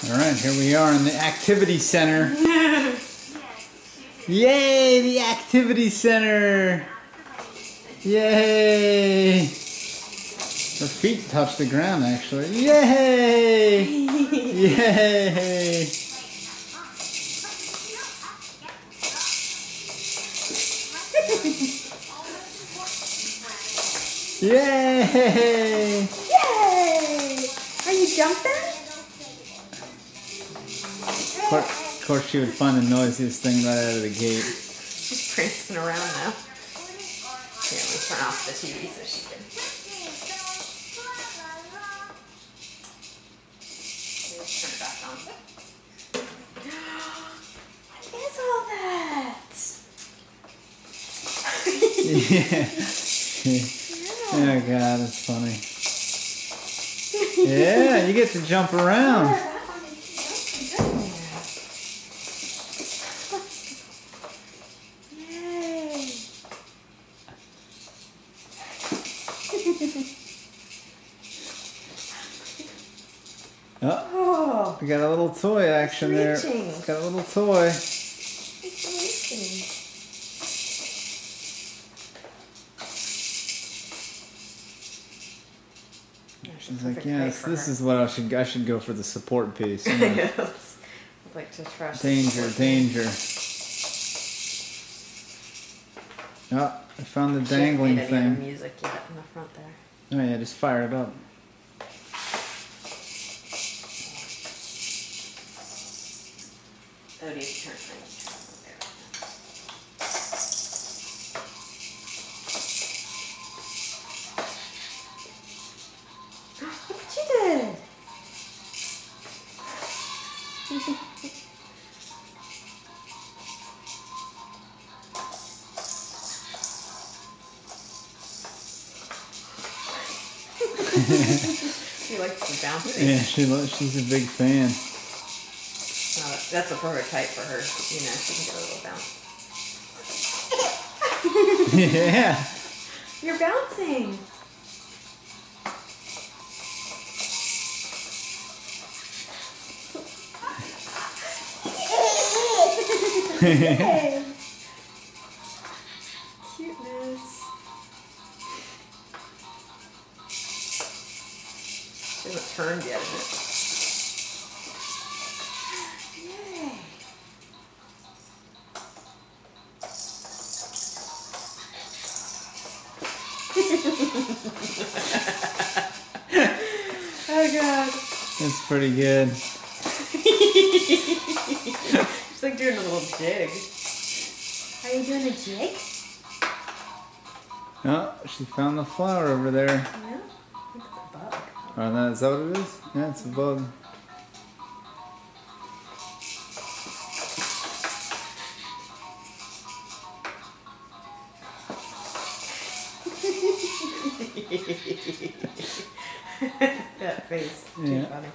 Alright, here we are in the activity center. Yay, the activity center! Yay! Her feet touch the ground actually. Yay! Yay! Yay! Yay! Are you jumping? Of course she would find the noisiest thing right out of the gate. She's prancing around now. Here, let me turn off the TV so she can. Let's turn it back on. What is all that? Yeah. Oh God, that's funny. Yeah, you get to jump around. Oh, we got a little toy action there. Got a little toy. She's like, yes, this is what I should go for the support piece. You know? Yes. I'd like to trust. Danger, danger. Oh, I found the dangling thing. Any music yet in the front there. Oh yeah, just fire it up. Oh, do you turn it? Look what you did! She likes to bounce. Yeah, she's a big fan. That's a prototype for her. You know, she can get a little bounce. Yeah. You're bouncing. Hey. Cuteness. She hasn't turned yet, is it? Oh God. That's pretty good. She's like doing a little jig. Are you doing a jig? Oh, she found the flower over there. Yeah? I think it's a bug. Oh, no, is that what it is? Yeah, it's a bug. That face. Too funny.